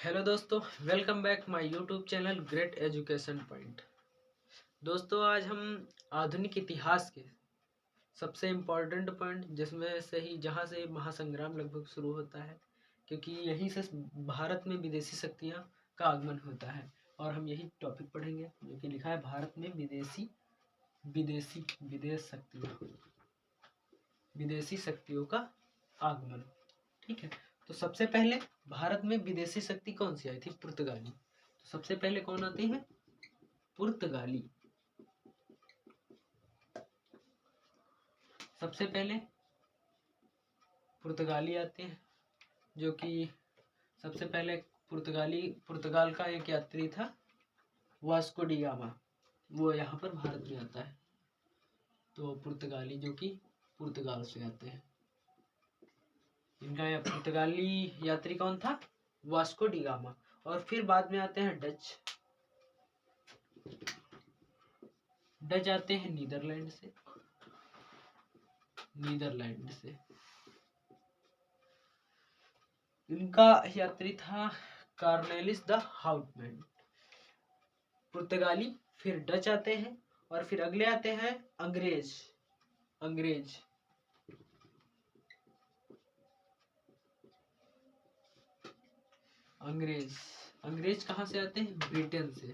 Hello दोस्तों, welcome back my YouTube channel great education point. दोस्तों, आज हम आधुनिक इतिहास के सबसे इम्पोर्टेंट पॉइंट, जिसमें से ही जहाँ से महासंग्राम लगभग शुरू होता है, क्योंकि यहीं से भारत में विदेशी शक्तियाँ का आगमन होता है। और हम यही टॉपिक पढ़ेंगे जो कि लिखा है भारत में विदेशी शक्तियों का आगमन। ठीक है, तो सबसे पहले भारत में विदेशी शक्ति कौन सी आई थी? पुर्तगाली। तो सबसे पहले कौन आते हैं? पुर्तगाली। सबसे पहले पुर्तगाली आते हैं, जो कि सबसे पहले पुर्तगाल का एक यात्री था वास्को डी गामा, वो यहाँ पर भारत में आता है। तो पुर्तगाली जो कि पुर्तगाल से आते हैं। इनका पुर्तगाली यात्री कौन था? Vasco da gamma. और फिर बाद में आते हैं डच आते हैं नीदरलैंड से। इनका यात्री था कार्नेलिस द हाउटमैन। पुर्तगाली, फिर डच आते हैं, और फिर अगले आते हैं अंग्रेज। अंग्रेज कहाँ से आते हैं? ब्रिटेन से।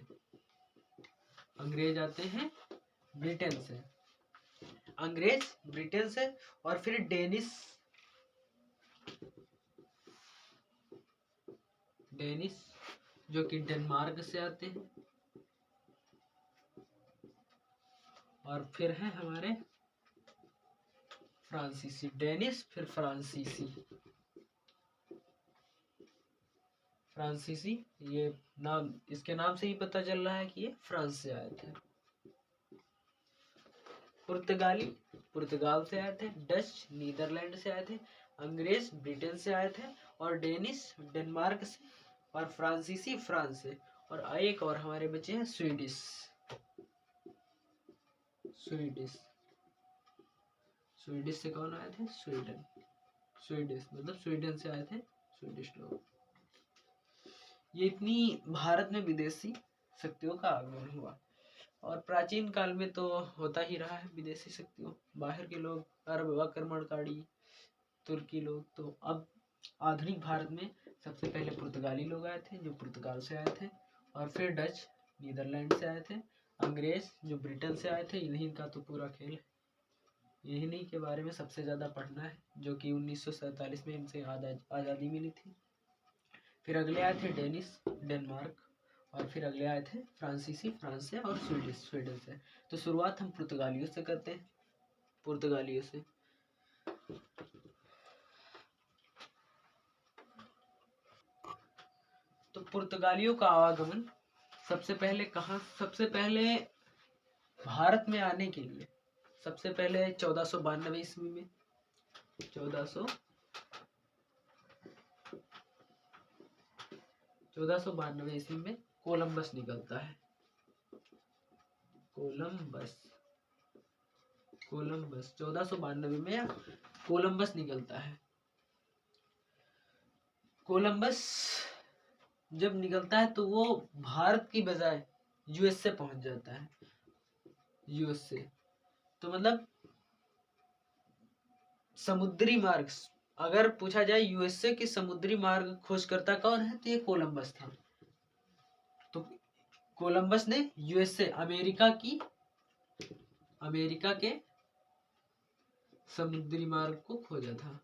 अंग्रेज आते हैं ब्रिटेन से। और फिर डेनिस जो कि डेनमार्क से आते हैं। और फिर है हमारे फ्रांसीसी। डेनिस, फिर फ्रांसीसी। ये नाम, इसके नाम से ही पता चल रहा है कि ये फ्रांस से आए थे। पुर्तगाली पुर्तगाल से आए थे, डच नीदरलैंड से आए थे, अंग्रेज ब्रिटेन से आए थे, और डेनिस डेनमार्क से, और फ्रांसीसी फ्रांस से। और एक और हमारे बचे हैं स्वीडिश से कौन आए थे? स्वीडिश मतलब स्वीडन से आए थे स्वीडिश लोग। ये इतनी भारत में विदेशी शक्तियों का आगमन हुआ। और प्राचीन काल में तो होता ही रहा है विदेशी शक्तियों, बाहर के लोग, अरब आक्रमणकारी तुर्की लोग। तो अब आधुनिक भारत में सबसे पहले पुर्तगाली लोग आए थे, जो पुर्तगाल से आए थे, और फिर डच नीदरलैंड से आए थे, अंग्रेज जो ब्रिटेन से आए थे। इन्हीं का तो पूरा खेल है, इन्हीं के बारे में सबसे ज़्यादा पढ़ना है, जो कि 1947 में इनसे आज़ादी मिली थी। फिर अगले आए थे डेनिस डेनमार्क, और फिर अगले आए थे फ्रांसीसी फ्रांस से, और स्वीडन से। तो शुरुआत हम पुर्तगालियों से करते हैं। पुर्तगालियों से तो पुर्तगालियों का आवागमन सबसे पहले कहाँ? सबसे पहले भारत में आने के लिए सबसे पहले 1492 ईस्वी में 1492 ईस्वी में कोलंबस निकलता है। कोलंबस 1492 में कोलंबस निकलता है। कोलंबस जब निकलता है तो वो भारत की बजाय यूएसए पहुंच जाता है। यूएसए तो मतलब समुद्री मार्ग, अगर पूछा जाए यूएसए की समुद्री मार्ग खोजकर्ता कौन है, तो ये कोलंबस था। तो कोलंबस ने यूएसए अमेरिका के समुद्री मार्ग को खोजा था।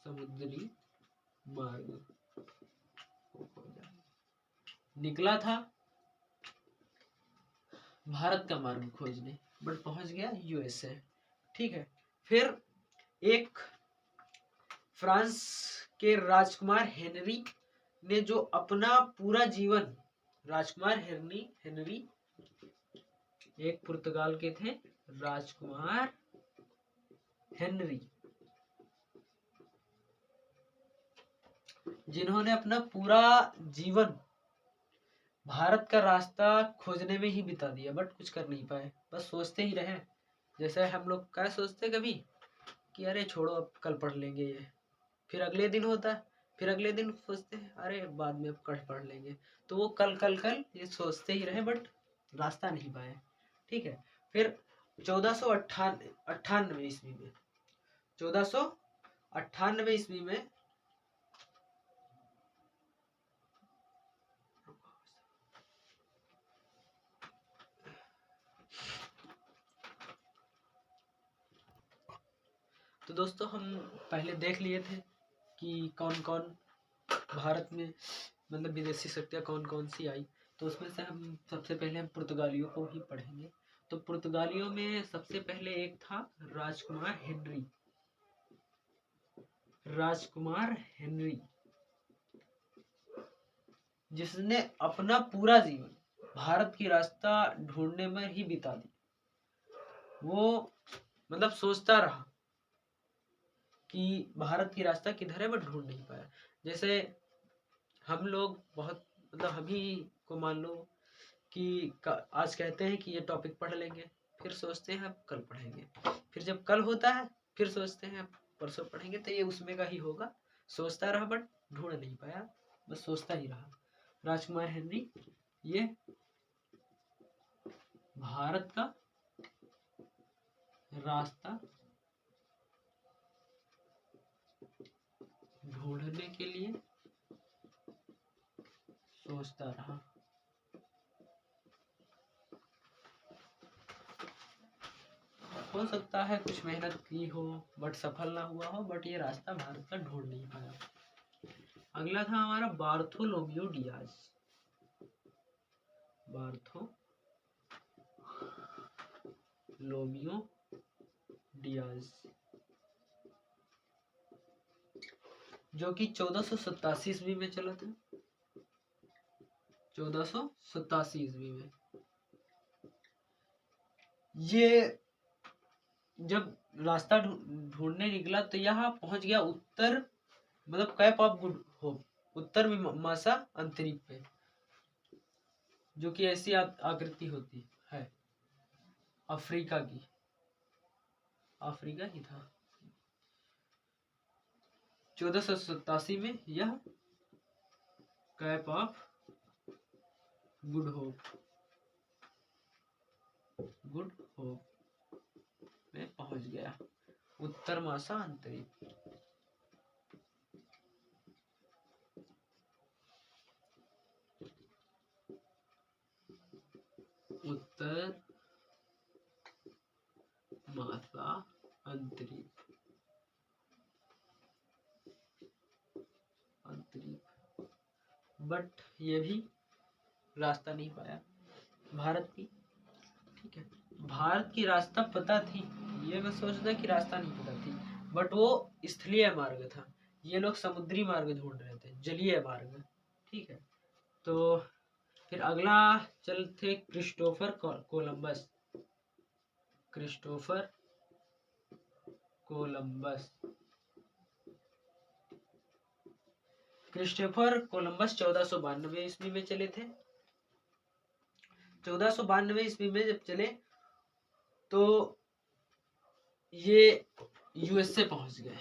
समुद्री मार्ग को खोजा, निकला था भारत का मार्ग खोजने, बट पहुंच गया यूएसए। ठीक है, फिर एक फ्रांस के राजकुमार हेनरी ने जो अपना पूरा जीवन, राजकुमार हेनरी एक पुर्तगाल के थे, राजकुमार हेनरी, जिन्होंने अपना पूरा जीवन भारत का रास्ता खोजने में ही बिता दिया, बट कुछ कर नहीं पाए, बस सोचते ही रहे। जैसे हम लोग क्या सोचते कभी कि अरे छोड़ो, अब कल पढ़ लेंगे ये, फिर अगले दिन होता है फिर अगले दिन सोचते हैं अरे बाद में अब कल पढ़ लेंगे, तो वो कल कल कल ये सोचते ही रहे बट रास्ता नहीं पाए। ठीक है, फिर 1498 ईस्वी में 1498 ईस्वी में तो दोस्तों हम पहले देख लिए थे कि कौन कौन भारत में मतलब विदेशी शक्तियाँ कौन कौन सी आई। तो उसमें से हम सबसे पहले हम पुर्तगालियों को ही पढ़ेंगे। तो पुर्तगालियों में सबसे पहले एक था राजकुमार हेनरी। राजकुमार हेनरी जिसने अपना पूरा जीवन भारत की रास्ता ढूंढने में ही बिता दिया। वो मतलब सोचता रहा कि भारत की रास्ता किधर है, बट ढूंढ नहीं पाया। जैसे हम लोग बहुत मतलब अभी को मान लो कि आज कहते हैं कि ये टॉपिक पढ़ लेंगे, फिर सोचते हैं अब कल पढ़ेंगे, फिर जब कल होता है फिर सोचते हैं परसों पढ़ेंगे। तो ये उसमें का ही होगा, सोचता रहा बट ढूंढ नहीं पाया, बस सोचता ही रहा। राजकुमार हेनरी ये भारत का रास्ता ढूंढने के लिए सोचता रहा। हो सकता है कुछ मेहनत की हो बट सफल ना हुआ हो, बट ये रास्ता भारत का ढूंढ नहीं पाया। अगला था हमारा बार्थोलोम्यू डियाज। बार्थोलोम्यू डियाज जो कि 1487 ईस्वी में चला था। 1487 ईस्वी में ये जब रास्ता ढूंढने निकला तो यहाँ पहुंच गया उत्तर मतलब कैप ऑफ गुड होप, उत्तर मीमांसा अंतरिक्ष पे, जो कि ऐसी आकृति होती है अफ्रीका की। अफ्रीका ही था। 1487 में यह कैप ऑफ गुड होप में पहुंच गया, उत्तर मासा अंतरिक्ष। उत्तर मासा अंतरिक्ष बट ये भी रास्ता नहीं पाया भारत की। ठीक है, भारत की रास्ता पता थी, ये मैं सोचता कि रास्ता नहीं पता थी, बट वो स्थलीय मार्ग था। ये लोग समुद्री मार्ग ढूंढ रहे थे, जलीय मार्ग। ठीक है, तो फिर अगला चलते क्रिस्टोफर कोलंबस। क्रिस्टोफर कोलंबस 1492 ईस्वी में चले थे। 1492 ईस्वी में जब चले तो ये यूएसए पहुंच गए।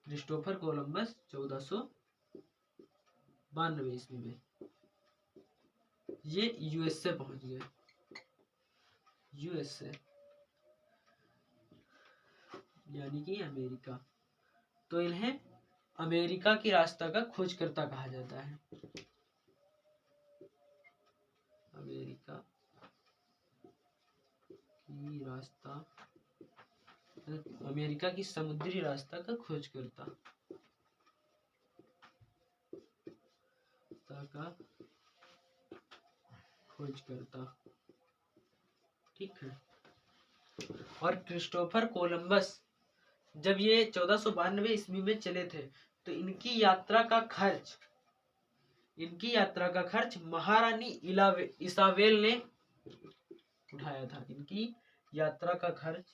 क्रिस्टोफर कोलंबस 1492 ईस्वी में ये यूएसए पहुंच गए। यूएसए यानी कि अमेरिका। तो इन्हें अमेरिका की रास्ता का खोजकर्ता कहा जाता है। अमेरिका की रास्ता, अमेरिका की समुद्री रास्ता का खोजकर्ता ठीक है। और क्रिस्टोफर कोलंबस जब ये 1492 ईस्वी में चले थे तो इनकी यात्रा का खर्च महारानी इसाबेल ने उठाया था। इनकी यात्रा का खर्च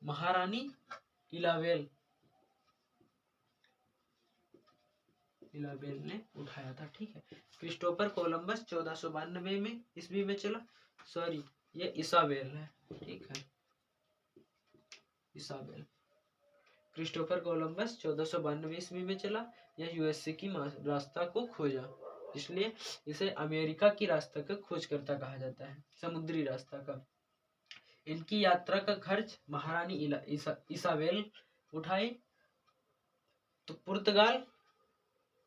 महारानी इलाबेल इसाबेल ने उठाया था। ठीक है, क्रिस्टोफर कोलंबस 1492 में ईस्वी में चला, सॉरी ये इसाबेल है। ठीक है, इसाबेल। क्रिस्टोफर कोलंबस 1492 ईस्वी में चला। यह यूएसए की रास्ता को खोजा, इसलिए इसे अमेरिका की रास्ता का खोजकर्ता कहा जाता है, समुद्री रास्ता का। इनकी यात्रा का खर्च महारानी इसाबेल उठाई। तो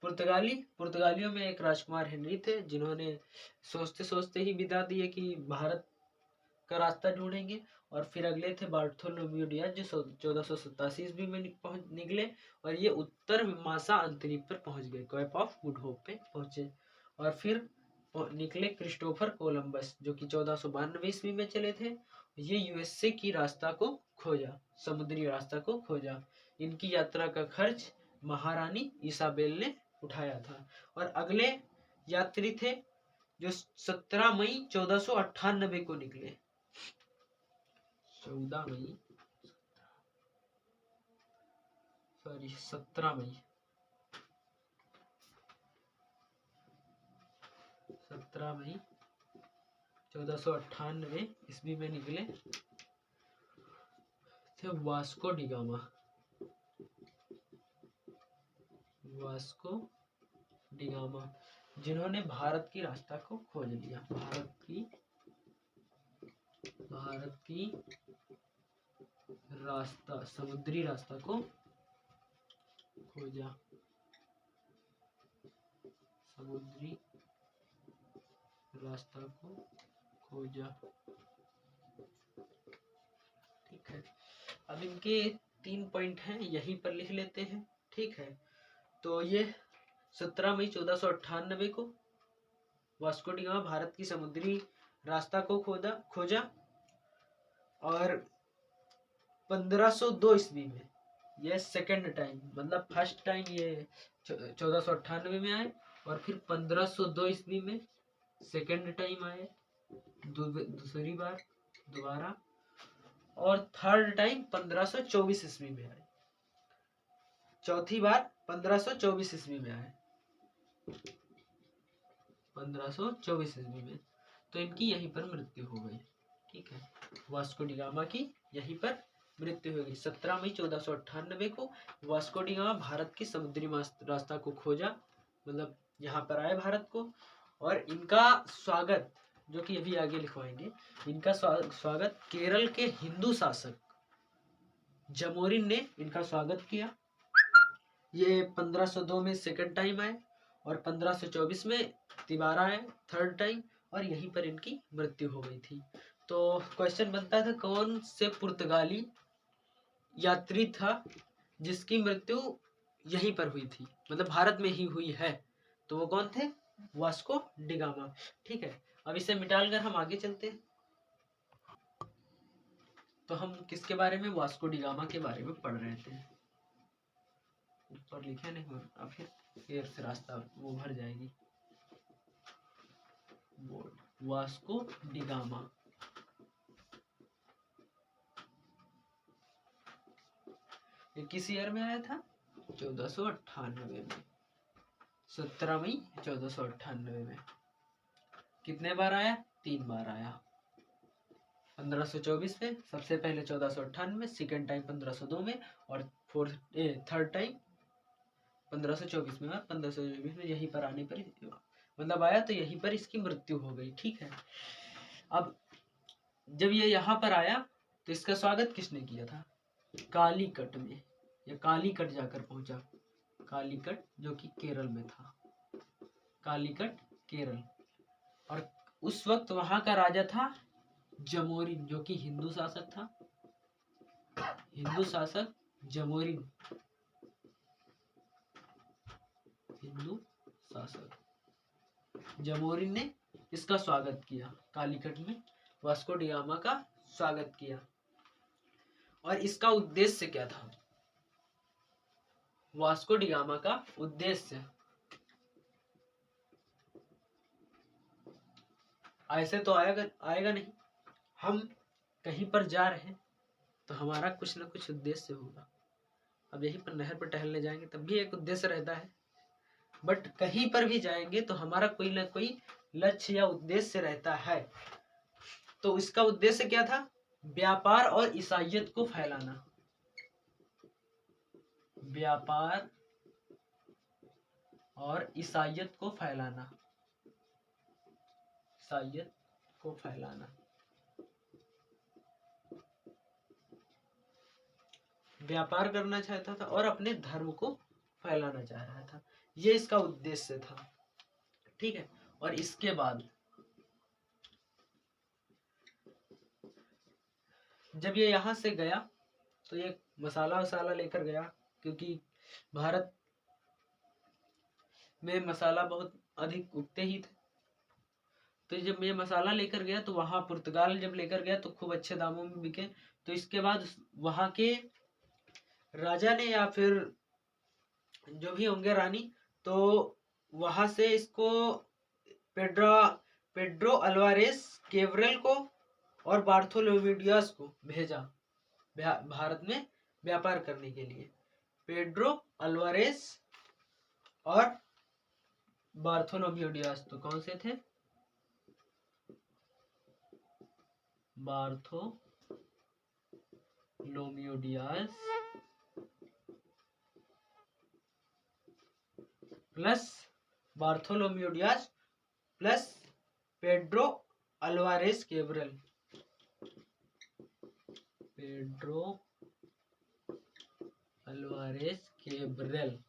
पुर्तगालियों में एक राजकुमार हेनरी थे, जिन्होंने सोचते सोचते ही बिता दिए कि भारत का रास्ता ढूंढेंगे। और फिर अगले थे बार्थोलोम्यू डियाज, जो 1487 ईस्वी में निकले और ये उत्तर मासा अंतरिक्ष पर पहुंच गए, कैप ऑफ गुड होप पे पहुंचे। और फिर निकले क्रिस्टोफर कोलंबस, जो कि 1492 ईस्वी में चले थे। ये यूएसए की रास्ता को खोजा, समुद्री रास्ता को खोजा। इनकी यात्रा का खर्च महारानी इसाबेल ने उठाया था। और अगले यात्री थे जो 17 मई 1498 को निकले। 17 मई 1498 ईस्वी में निकले थे वास्को डिगामा, जिन्होंने भारत की रास्ता को खोज लिया। भारत की रास्ता, समुद्री रास्ता को खोजा, समुद्री रास्ता को खोजा। ठीक है, अब इनके 3 पॉइंट हैं, यहीं पर लिख लेते हैं। ठीक है, तो ये 17 मई 1498 को वास्को डी गामा भारत की समुद्री रास्ता को खोजा। और 1502 ईस्वी में ये सेकंड टाइम, मतलब फर्स्ट टाइम ये 1498 में आए, और फिर 1502 ईस्वी में सेकंड टाइम आए, दूसरी बार दोबारा। और थर्ड टाइम 1524 ईस्वी में आए, चौथी बार 1524 ईस्वी में आए, 1524 ईस्वी में। तो इनकी यहीं पर मृत्यु हो गई। ठीक है, वास्को डी गामा की यहीं पर मृत्यु हो गई। 17 मई 1498 को वास्को डी गामा भारत की समुद्री रास्ता को खोजा, मतलब यहाँ पर आए भारत को। और इनका स्वागत, जो कि अभी आगे लिखवाएंगे, इनका स्वागत केरल के हिंदू शासक जमोरिन ने इनका स्वागत किया। ये 1502 में सेकंड टाइम आए, और 1524 में तिबारा आए थर्ड टाइम, और यहीं पर इनकी मृत्यु हो गई थी। तो क्वेश्चन बनता था, कौन से पुर्तगाली यात्री था जिसकी मृत्यु यहीं पर हुई थी, मतलब भारत में ही हुई है? तो वो कौन थे? Vasco da gamma. ठीक है, अब इसे मिटाकर हम आगे चलते हैं। तो हम किसके बारे में? वास्को डी गामा के बारे में पढ़ रहे थे। ऊपर लिखे नहीं, अब फिर एयर से रास्ता वो भर जाएगी। वास्को डी गामा ये किस ईयर में आया था? 1498 में, 17 मई 1498 में। कितने बार आया? 3 बार आया। 1524 में सबसे पहले, 1498 में सेकेंड टाइम 1502 में, और थर्ड टाइम 1524 में। 1524 में यहीं पर आने पर मतलब आया, तो यहीं पर इसकी मृत्यु हो गई। ठीक है, अब जब ये यहाँ पर आया तो इसका स्वागत किसने किया था? कालीकट में, या कालीकट जाकर पहुंचा। कालीकट जो कि केरल में था, कालीकट केरल। और उस वक्त वहां का राजा था जमोरिन, जो कि हिंदू शासक था। हिंदू शासक जमोरिन, हिंदू शासक जमोरिन ने इसका स्वागत किया। कालीकट में वास्को डी गामा का स्वागत किया। और इसका उद्देश्य क्या था? वास्को डी गामा का उद्देश्य, ऐसे तो आएगा नहीं। हम कहीं पर जा रहे हैं तो हमारा कुछ ना कुछ उद्देश्य होगा। अब यहीं पर नहर पर टहलने जाएंगे तब भी एक उद्देश्य रहता है। बट कहीं पर भी जाएंगे तो हमारा कोई ना कोई लक्ष्य या उद्देश्य रहता है। तो इसका उद्देश्य क्या था? व्यापार और ईसाइयत को फैलाना। व्यापार और ईसाइयत को फैलाना। ईसाइयत को फैलाना। व्यापार करना चाहता था और अपने धर्म को फैलाना चाह रहा था। ये इसका उद्देश्य था। ठीक है। और इसके बाद जब ये यहाँ से गया तो ये मसाला वसाला लेकर गया, क्योंकि भारत में मसाला बहुत अधिक उगते ही थे। तो जब ये मसाला लेकर गया तो वहाँ पुर्तगाल जब लेकर गया तो खूब अच्छे दामों में बिके। तो इसके बाद वहाँ के राजा ने या फिर जो भी होंगे रानी, तो वहाँ से इसको पेड्रो अल्वारेस केवरेल को और बार्थोलोम्यू डियाज को भेजा भारत में व्यापार करने के लिए। पेड्रो अल्वारेस और बार्थोलोम्यू डियाज तो कौन से थे? Bartholomew Dias plus Bartholomew Dias plus Pedro Alvares Cabral. Pedro Alvares Cabral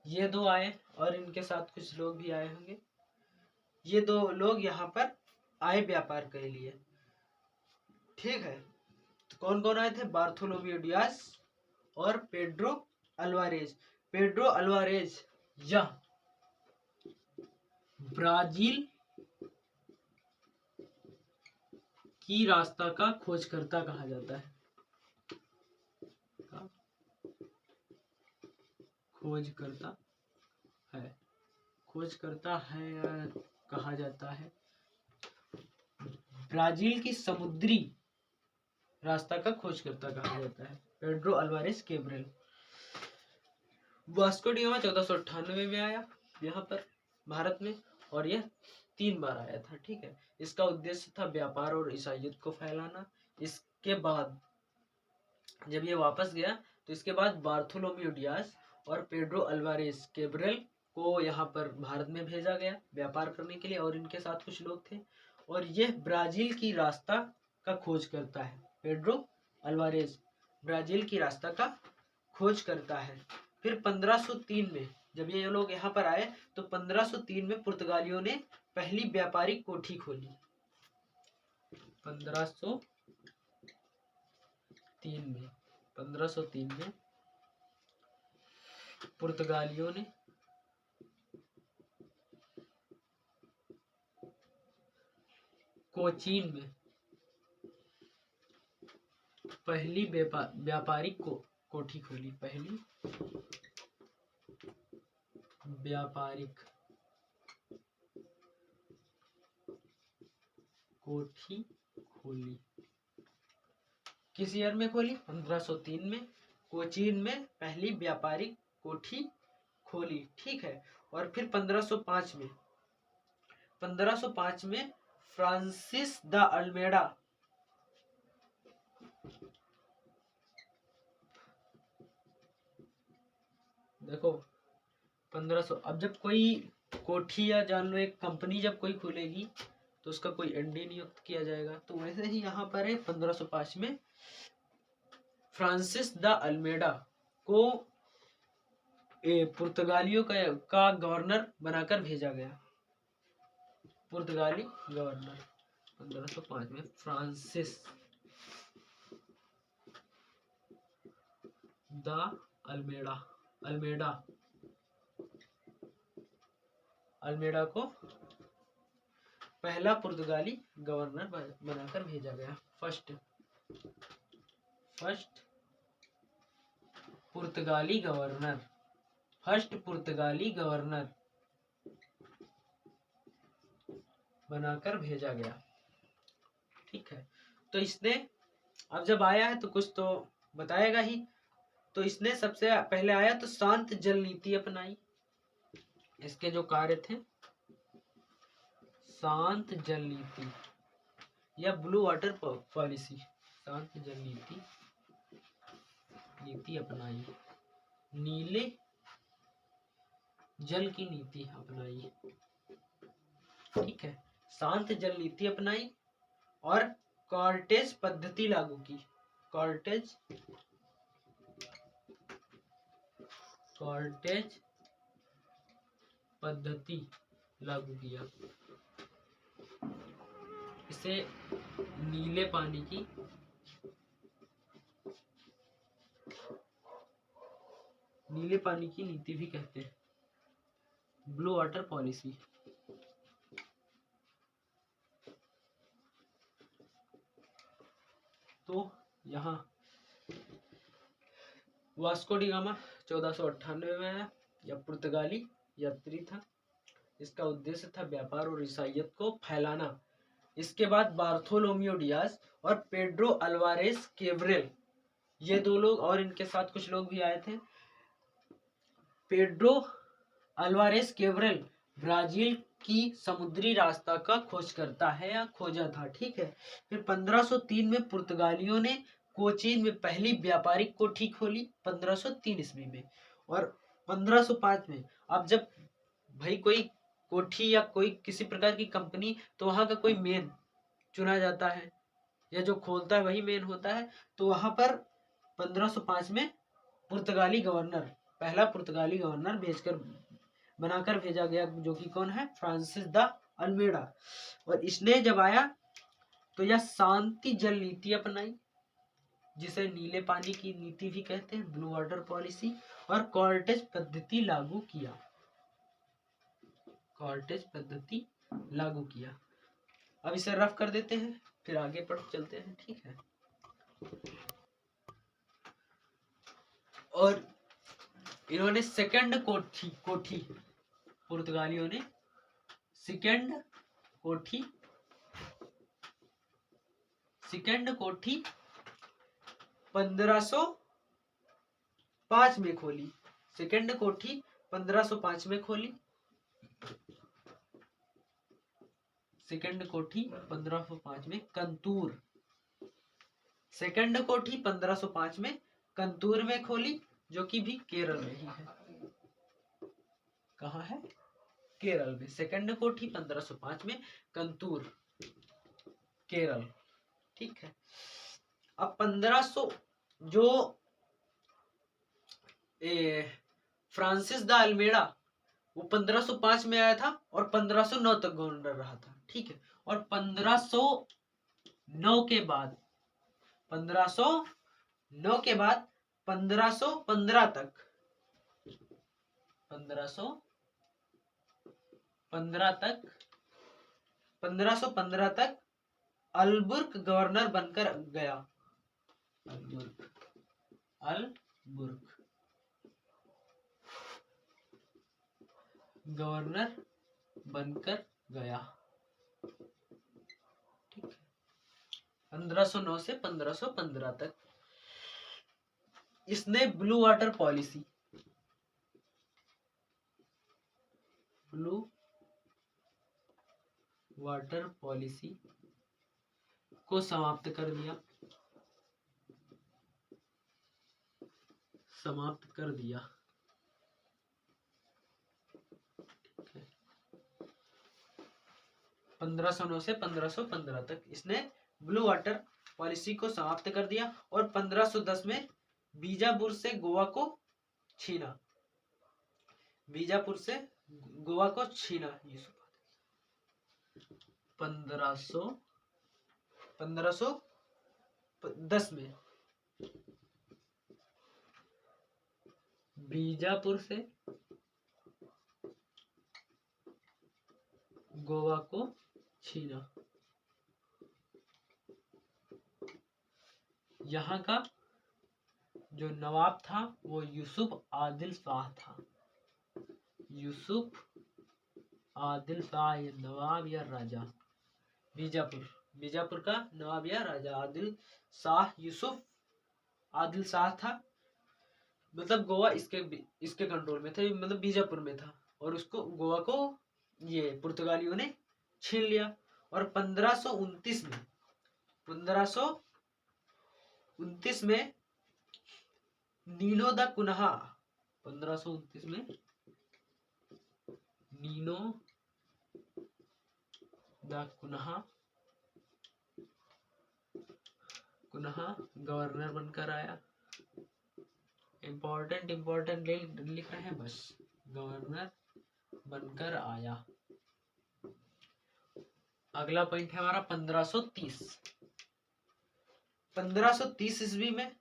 ये दो आए और इनके साथ कुछ लोग भी आए होंगे। ये दो लोग यहाँ पर आए व्यापार के लिए। ठीक है। तो कौन कौन आए थे? बार्थोलोम्यू डियाज और पेड्रो अल्वारेज। पेड्रो अल्वारेज यह ब्राजील की रास्ता का खोजकर्ता कहा जाता है। खोजकर्ता है या कहा जाता है। ब्राजील की समुद्री रास्ता का खोजकर्ता कहा जाता है Pedro Alvares Cabral. Vasco da Gama 1498 में आया यहाँ पर भारत में, और यह 3 बार आया था। ठीक है। इसका उद्देश्य था व्यापार और ईसाइयत को फैलाना। इसके बाद जब ये वापस गया तो इसके बाद बार्थोलोम्यू डियाज और पेड्रो अल्वारेस केवरेल को यहाँ पर भारत में भेजा गया व्यापार करने के लिए, और इनके साथ कुछ लोग थे। और यह ब्राजील की रास्ता का खोज करता है। पेड्रो अल्वारेस ब्राजील की रास्ता का खोज करता है। फिर 1503 में जब ये लोग यहाँ पर आए तो 1503 में पुर्तगालियों ने पहली व्यापारिक कोठी खोली। 1503 में पुर्तगालियों ने कोचीन में पहली व्यापारिक कोठी खोली। पहली व्यापारिक कोठी खोली। किस ईयर में खोली? 1503 में कोचीन में पहली व्यापारिक कोठी खोली। ठीक है। और फिर 1505 में फ्रांसिस द अल्मेडा देखो 1500। अब जब कोई कोठी या जान लो एक कंपनी जब कोई खुलेगी तो उसका कोई एमडी नियुक्त किया जाएगा। तो वैसे ही यहाँ पर है 1505 में फ्रांसिस द अल्मेडा को पुर्तगालियों का गवर्नर बनाकर भेजा गया। पुर्तगाली गवर्नर 1505 में फ्रांसिस द अल्मेडा को पहला पुर्तगाली गवर्नर बनाकर भेजा गया। फर्स्ट पुर्तगाली गवर्नर बनाकर भेजा गया। ठीक है। तो इसने अब जब आया है तो कुछ तो बताएगा ही। तो इसने सबसे पहले आया तो शांत जल नीति अपनाई। इसके जो कार्य थे, शांत जल नीति या ब्लू वाटर पॉलिसी, शांत जल नीति अपनाई, नीले जल की नीति अपनाई। ठीक है, शांत जल नीति अपनाई और कॉर्टेज पद्धति लागू की। कॉर्टेज पद्धति लागू किया। इसे नीले पानी की नीति भी कहते हैं, ब्लू वाटर पॉलिसी। तो यहाँ वास्को डी गामा 1498 में आया, यह पुर्तगाली यात्री था। इसका उद्देश्य था व्यापार और ईसाइयत को फैलाना। इसके बाद बार्थोलोमियो डियाज और पेड्रो अल्वारेज कैब्रेल, ये दो लोग और इनके साथ कुछ लोग भी आए थे। पेड्रो अल्वारेज कैब्रेल ब्राजील की समुद्री रास्ता का खोज करता है या खोजा था। ठीक है, फिर 1503 में पुर्तगालियों ने कोचीन में पहली व्यापारिक कोठी खोली 1503 ईस्वी में। और 1505 में, अब जब भाई कोई कोठी या कोई किसी प्रकार की कंपनी, तो वहां का कोई मेन चुना जाता है या जो खोलता है वही मेन होता है। तो वहां पर 1505 में पुर्तगाली गवर्नर, पहला पुर्तगाली गवर्नर बनाकर भेजा गया, जो कि कौन है, फ्रांसिस द अल्मेडा। और इसने जब आया तो यह शांति जल नीति अपनाई, जिसे नीले पानी की नीति भी कहते हैं, ब्लू वाटर पॉलिसी, और कॉर्टेज पद्धति लागू किया। कॉर्टेज पद्धति लागू किया। अब इसे रफ कर देते हैं, फिर आगे बढ़ चलते हैं। ठीक है, और इन्होंने सेकंड कोठी पुर्तगालियों ने सेकंड कोठी 1505 में खोली। सेकंड कोठी 1505 में खोली। सेकंड कोठी 1505 में कंतूर, सेकंड कोठी 1505 में कंतूर में खोली, जो कि भी केरल में ही है। कहाँ है, केरल में। सेकंड कोठी 1505 में कंतूर, केरल। ठीक है, अब 1500 जो फ्रांसिस द अल्मेडा, वो 1505 में आया था और 1509 तक गवर्नर रहा था। ठीक है, और 1509 के बाद 1515 तक 1515 तक अल्बुर्क गवर्नर बनकर गया। अल्बुर्क गवर्नर बनकर गया। ठीक है, 1509 से 1515 तक इसने ब्लू वाटर पॉलिसी को समाप्त कर दिया। 1509 से 1515 तक इसने ब्लू वाटर पॉलिसी को समाप्त कर दिया और 1510 में बीजापुर से गोवा को छीना। 1510 में बीजापुर से गोवा को छीना। यहाँ का जो नवाब था वो यूसुफ आदिल शाह था। यूसुफ आदिल शाह या नवाब या राजा, बीजापुर का नवाब या राजा आदिल शाह, यूसुफ आदिल शाह था। मतलब गोवा इसके कंट्रोल में था, मतलब बीजापुर में था, और उसको गोवा को ये पुर्तगालियों ने छीन लिया। और 1529 में नीनो द कुनहा, 1529 में नीनो द कुनहा गवर्नर बनकर आया। इम्पोर्टेंट लिख रहे हैं बस, गवर्नर बनकर आया। अगला पॉइंट है हमारा 1530। 1530 ईस्वी में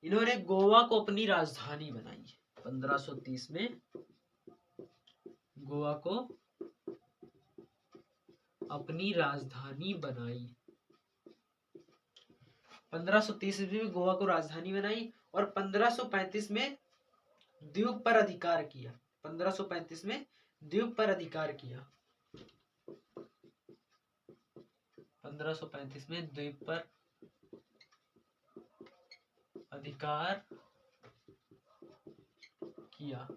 इन्होंने गोवा को अपनी राजधानी बनाई। 1530 में गोवा को अपनी राजधानी बनाई। 1530 ईस्वी में गोवा को राजधानी बनाई और 1535 में द्वीप पर अधिकार किया। 1535 में द्वीप पर अधिकार किया। 1535 में द्वीप पर अधिकार किया।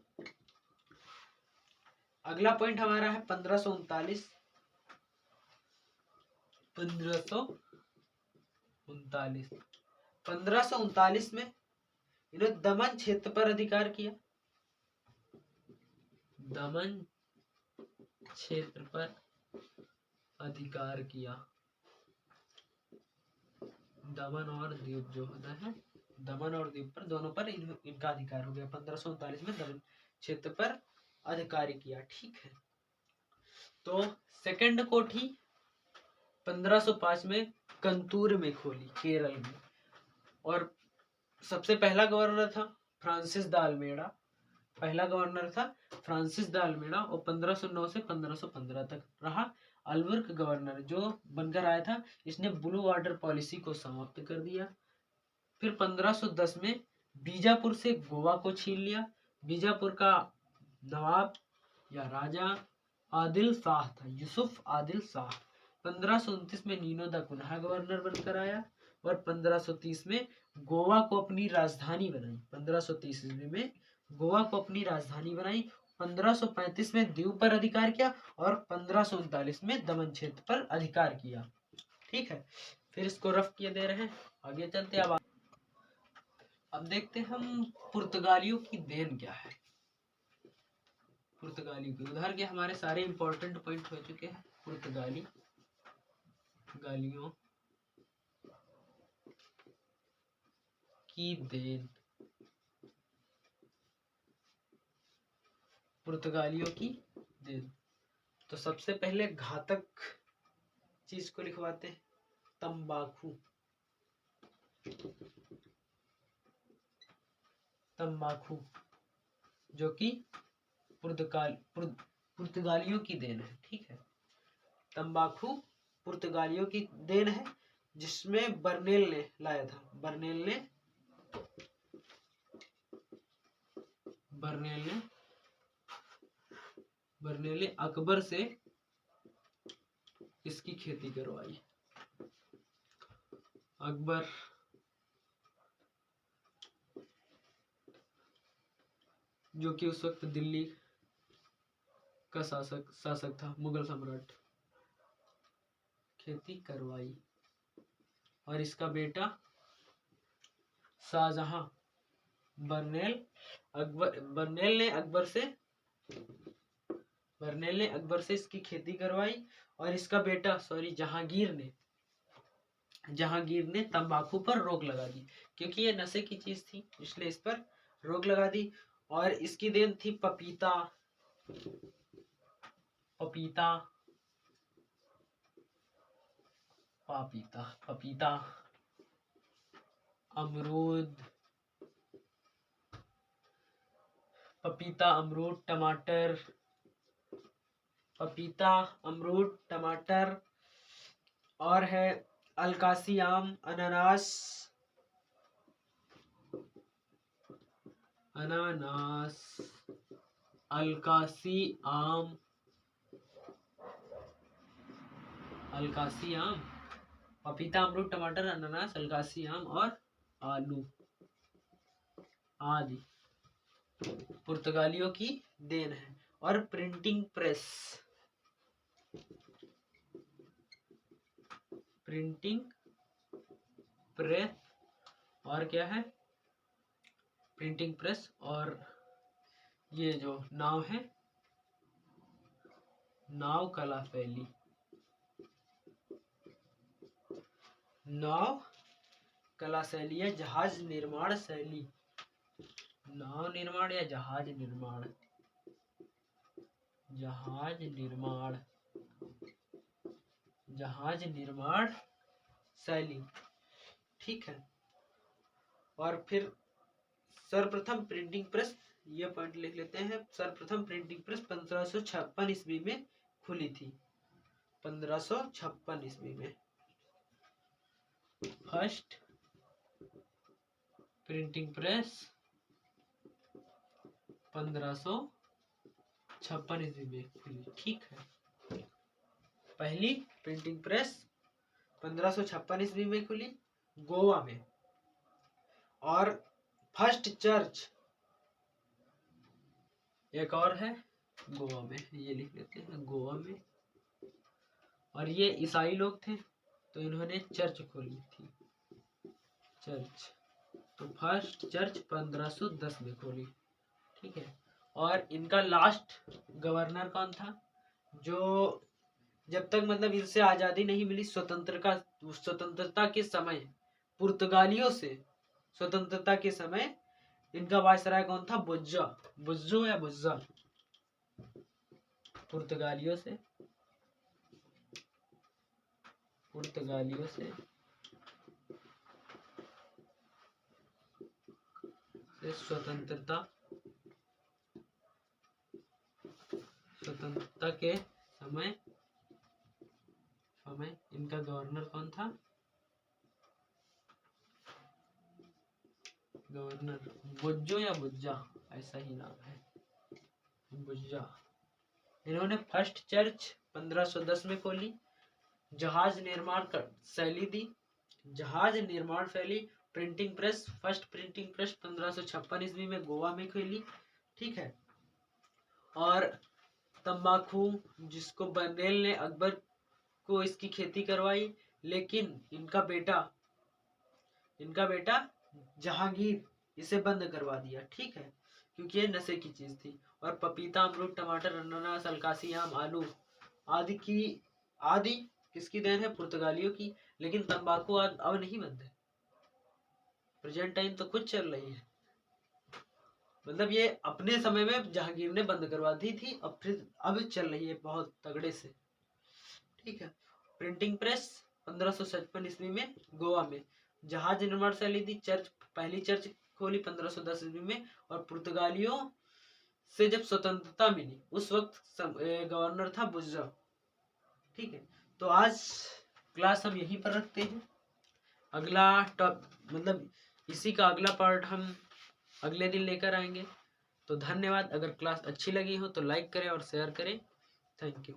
अगला पॉइंट हमारा है 1539। 1539 में इन्होंने दमन क्षेत्र पर अधिकार किया। दमन क्षेत्र पर अधिकार किया। दमन और द्वीप जो होता है, दमन और द्वीप पर दोनों पर इनका अधिकार हो गया। 1539 में दमन क्षेत्र पर अधिकार किया। ठीक है, तो सेकंड कोठी 1505 में कंतूर में खोली, केरल में। और सबसे पहला गवर्नर था फ्रांसिस द अल्मेडा। पहला गवर्नर था फ्रांसिस द अल्मेडा और 1509 से 1515 तक रहा। अल्बर्क गवर्नर जो बनकर आया था, इसने ब्लू वाटर पॉलिसी को समाप्त कर दिया। फिर 1510 में बीजापुर से गोवा को छीन लिया। बीजापुर का नवाब या राजा आदिल शाह था, यूसुफ आदिल शाह। 1529 में नीनो द कुनहा गवर्नर बनकर आया और 1530 में गोवा को अपनी राजधानी बनाई। 1530 ईस्वी में गोवा को अपनी राजधानी बनाई। 1535 में द्वीप पर अधिकार किया और 1539 में दमन क्षेत्र पर अधिकार किया। ठीक है, फिर इसको रफ किए दे रहे हैं, आगे चलते हैं। अब देखते हैं हम पुर्तगालियों की देन क्या है। पुर्तगालियों की उधर के हमारे सारे इंपॉर्टेंट पॉइंट हो चुके हैं। पुर्तगालियों की देन, पुर्तगालियों की देन। तो सबसे पहले घातक चीज को लिखवाते हैं, तंबाकू। तंबाकू जो कि पुर्तगालियों की देन है। ठीक है, तंबाकू पुर्तगालियों की देन है, जिसमें बर्नेल ने लाया था। बर्नेल ने अकबर से इसकी खेती करवाई। अकबर जो कि उस वक्त दिल्ली का शासक था, मुगल सम्राट, खेती करवाई। और इसका बेटा शाहजहां, बर्नेल ने अकबर से इसकी खेती करवाई। और इसका बेटा जहांगीर ने तंबाकू पर रोक लगा दी, क्योंकि ये नशे की चीज थी, इसलिए इस पर रोक लगा दी। और इसकी देन थी पपीता, अमरूद, टमाटर, और है अलकासी आम, अनानास, अलकासी आम, पपीता, अमरूद, टमाटर, अनानास, अलकासी आम और आलू। आदि पुर्तगालियों की देन है। और प्रिंटिंग प्रेस, प्रिंटिंग प्रेस और क्या है, प्रिंटिंग प्रेस और ये जो नाव है, नाव कला शैली, नाव कला शैली या जहाज निर्माण शैली, नाव निर्माण या जहाज निर्माण, जहाज निर्माण, जहाज निर्माण शैली, ठीक है। और फिर सर्वप्रथम प्रिंटिंग प्रेस, ये पॉइंट लिख लेते हैं। सर्वप्रथम प्रिंटिंग प्रेस 1556 ईस्वी में खुली थी, 1556 ईस्वी में फर्स्ट प्रिंटिंग प्रेस 1556 ईस्वी में खुली, ठीक है। पहली प्रिंटिंग प्रेस 1556 ईस्वी में खुली गोवा में। और फर्स्ट चर्च एक और है गोवा में, ये लिख लेते हैं गोवा में। और ये ईसाई लोग थे तो इन्होंने चर्च खोली थी, चर्च, तो फर्स्ट चर्च 1510 में खोली, ठीक है। और इनका लास्ट गवर्नर कौन था, जो जब तक मतलब इनसे आज़ादी नहीं मिली, स्वतंत्रता के समय, पुर्तगालियों से स्वतंत्रता के समय इनका वायसराय कौन था, बुज्जा, बुज्जो या बुज्जा, पुर्तगालियों से स्वतंत्रता के समय इनका गवर्नर कौन था, गवर्नर बुज्जो या बुज्जा, ऐसा ही नाम है, बुज्जा। इन्होंने फर्स्ट चर्च 1510 में खोली, जहाज निर्माण शैली दी, जहाज निर्माण शैली, printing press, first printing press 1556 ईस्वी में गोवा में खोली, ठीक है। और तंबाकू, जिसको बर्नेल ने अकबर को इसकी खेती करवाई, लेकिन इनका बेटा जहांगीर इसे बंद करवा दिया, ठीक है, क्योंकि ये नशे की चीज थी। और पपीता, अमरूद, टमाटर, अनानास, अलकासी, आम, आलू आदि किसकी देन है, पुर्तगालियों की। लेकिन तंबाकू अब नहीं बंद है, प्रेजेंट टाइम तो खुद चल रही है, मतलब ये अपने समय में जहांगीर ने बंद करवा दी थी, अब फिर अब चल रही है बहुत तगड़े से, ठीक है। प्रिंटिंग प्रेस 1556 ईस्वी में गोवा में, जहाज निर्माण शैली दी, पहली चर्च खोली 1510 ईस्वी में। और पुर्तगालियों से जब स्वतंत्रता मिली उस वक्त गवर्नर था बुज्जा, ठीक है। तो आज क्लास हम यहीं पर रखते हैं, अगला मतलब इसी का अगला पार्ट हम अगले दिन लेकर आएंगे। तो धन्यवाद। अगर क्लास अच्छी लगी हो तो लाइक करें और शेयर करें। Thank you.